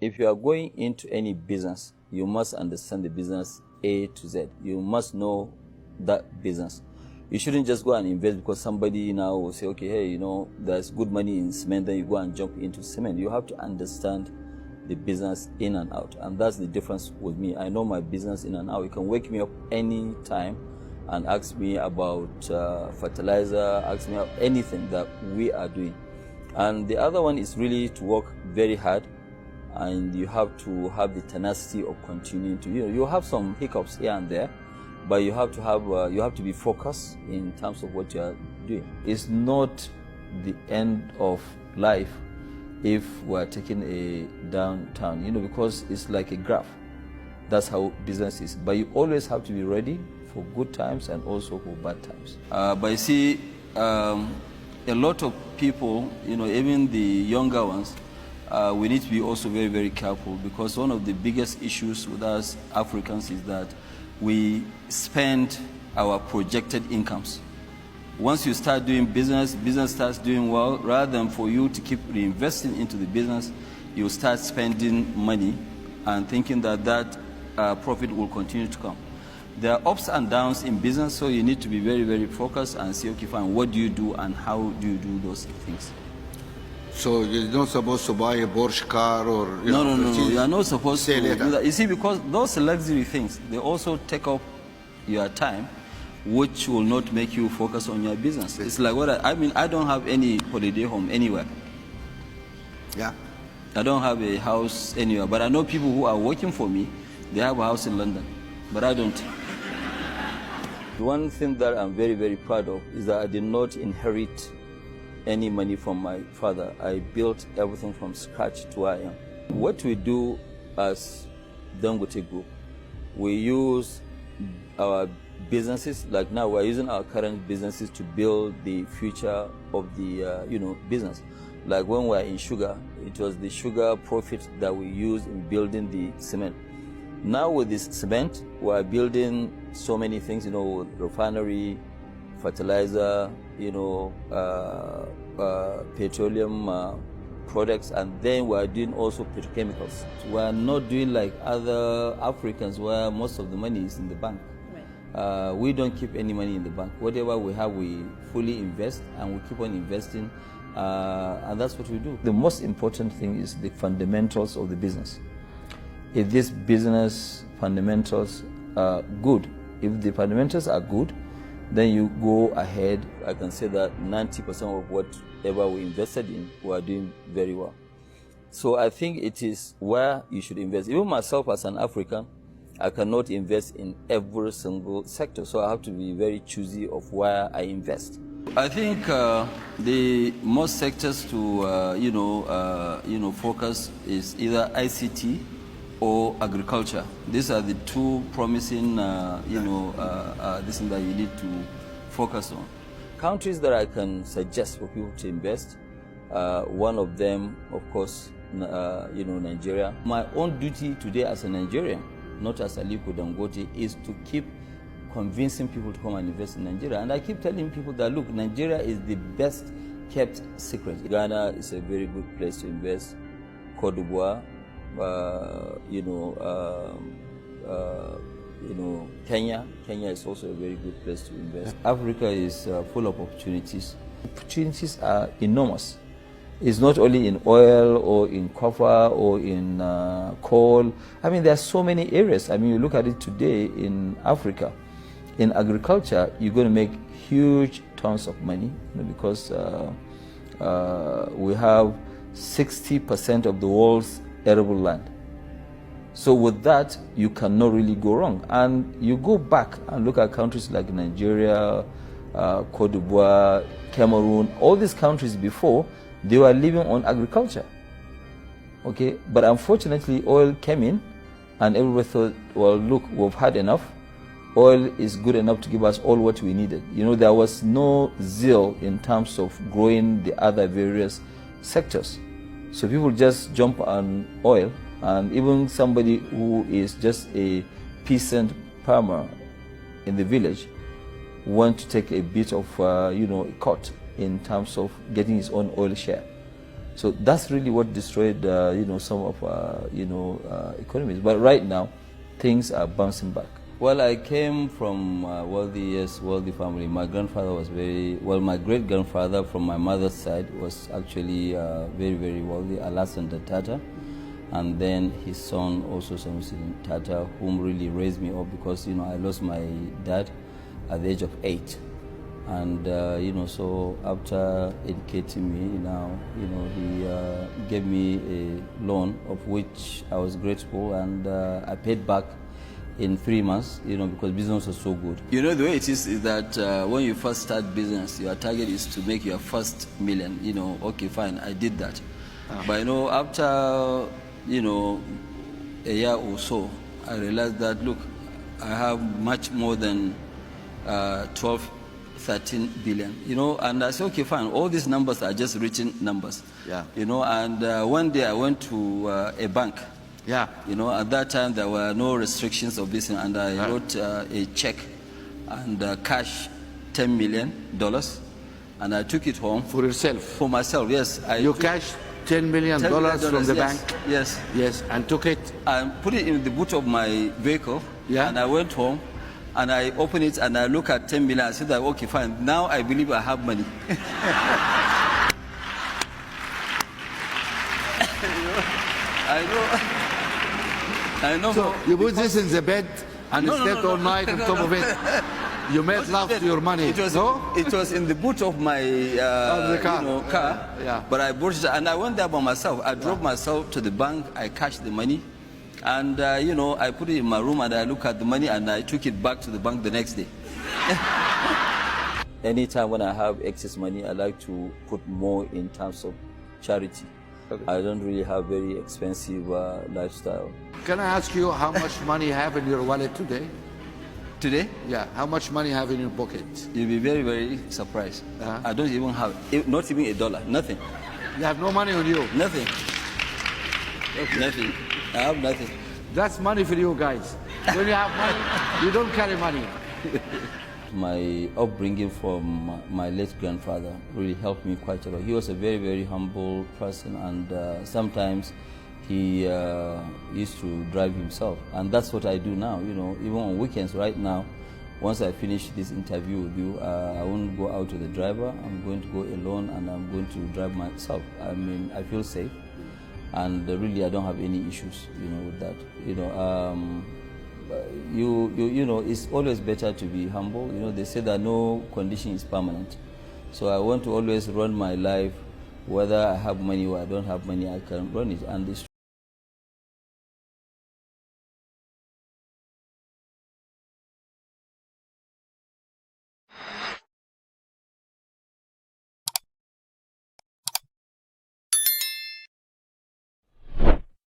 If you are going into any business, you must understand the business A to Z. You must know that business. You shouldn't just go and invest because somebody now will say, okay, hey, there's good money in cement, then you go and jump into cement. You have to understand the business in and out. And that's the difference with me. I know my business in and out. You can wake me up any time and ask me about fertilizer, ask me about anything that we are doing. And the other one is really to work very hard, and you have to have the tenacity of continuing to, you have some hiccups here and there, but you have to be focused in terms of what you are doing. It's not the end of life if we're taking a downturn, because it's like a graph. That's how business is. But you always have to be ready for good times and also for bad times. But you see, a lot of people, even the younger ones, we need to be also very, very careful, because one of the biggest issues with us Africans is that we spend our projected incomes. Once you start doing business starts doing well, rather than for you to keep reinvesting into the business, you start spending money and thinking that profit will continue to come. There are ups and downs in business, so you need to be very, very focused and see, okay, fine, what do you do and how do you do those things? So you're not supposed to buy a Porsche car or... No, you are not supposed to do that. You see, because those luxury things, they also take up your time, which will not make you focus on your business. It's like I don't have any holiday home anywhere. Yeah. I don't have a house anywhere, but I know people who are working for me, they have a house in London, but I don't. One thing that I'm very, very proud of is that I did not inherit any money from my father. I built everything from scratch to where I am. What we do as Dangote Group, we use our businesses, like now we're using our current businesses to build the future of the business. Like when we're in sugar, it was the sugar profit that we used in building the cement. Now with this cement, we're building so many things, refinery, fertilizer, petroleum products, and then we're doing also petrochemicals. We're not doing like other Africans where most of the money is in the bank. Right. We don't keep any money in the bank. Whatever we have, we fully invest, and we keep on investing, and that's what we do. The most important thing is the fundamentals of the business. If this business fundamentals are good, if the fundamentals are good, then you go ahead. I can say that 90% of whatever we invested in, we are doing very well. So I think it is where you should invest. Even myself as an African, I cannot invest in every single sector. So I have to be very choosy of where I invest. I think the most sectors to focus is either ICT or agriculture. These are the two promising, this thing that you need to focus on. Countries that I can suggest for people to invest, one of them, of course, Nigeria. My own duty today as a Nigerian, not as Aliko Dangote, is to keep convincing people to come and invest in Nigeria. And I keep telling people that, look, Nigeria is the best kept secret. Ghana is a very good place to invest. Cote d'Ivoire, Kenya is also a very good place to invest. Africa is full of opportunities. Opportunities are enormous. It's not only in oil or in copper or in coal. I mean, there are so many areas. I mean, you look at it today in Africa. In agriculture, you're going to make huge tons of money, because we have 60% of the world's arable land. So with that, you cannot really go wrong. And you go back and look at countries like Nigeria, Cote d'Ivoire, Cameroon, all these countries before, they were living on agriculture. Okay, but unfortunately, oil came in and everybody thought, well, look, we've had enough. Oil is good enough to give us all what we needed. There was no zeal in terms of growing the other various sectors. So people just jump on oil, and even somebody who is just a peasant farmer in the village want to take a bit of, a cut in terms of getting his own oil share. So that's really what destroyed, some of economies. But right now, things are bouncing back. Well, I came from wealthy family. My grandfather was my great-grandfather from my mother's side was actually very, very wealthy, Alassane Tata. And then his son, also Sanusi Tata, whom really raised me up because, I lost my dad at the age of 8. And, so after educating me, he gave me a loan of which I was grateful, and I paid back in 3 months, because business was so good. The way it is that when you first start business, your target is to make your first million. Okay, fine, I did that. But, after, a year or so, I realized that, look, I have much more than 12, 13 billion, and I said, okay, fine, all these numbers are just written numbers. Yeah. And one day I went to a bank. Yeah. At that time there were no restrictions of this, and I wrote a check and cash $10 million, and I took it home. For yourself? For myself, yes. You cashed $10 million from the bank? Yes. Yes, and took it? I put it in the boot of my vehicle, and I went home, and I opened it, and I look at 10 million, I said, that, okay, fine, now I believe I have money. I know. So you put this in the bed and slept all night on top of it. You made love to your money. It was in the boot of my car. Yeah. But I bought it, and I went there by myself. I drove myself to the bank. I cashed the money, and I put it in my room, and I look at the money, and I took it back to the bank the next day. Anytime when I have excess money, I like to put more in terms of charity. Okay. I don't really have very expensive lifestyle. Can I ask you how much money you have in your wallet today? Today? Yeah, how much money you have in your pocket? You'll be very, very surprised. I don't even have, not even $1, nothing. You have no money on you? Nothing. Okay. Nothing. I have nothing. That's money for you guys. When you have money, you don't carry money. My upbringing from my late grandfather really helped me quite a lot. He was a very, very humble person, and sometimes he used to drive himself. And that's what I do now, even on weekends. Right now, once I finish this interview with you, I won't go out with the driver. I'm going to go alone, and I'm going to drive myself. I mean, I feel safe, and really I don't have any issues, with that. It's always better to be humble. They say that no condition is permanent. So I want to always run my life, whether I have money or I don't have money, I can run it. And it's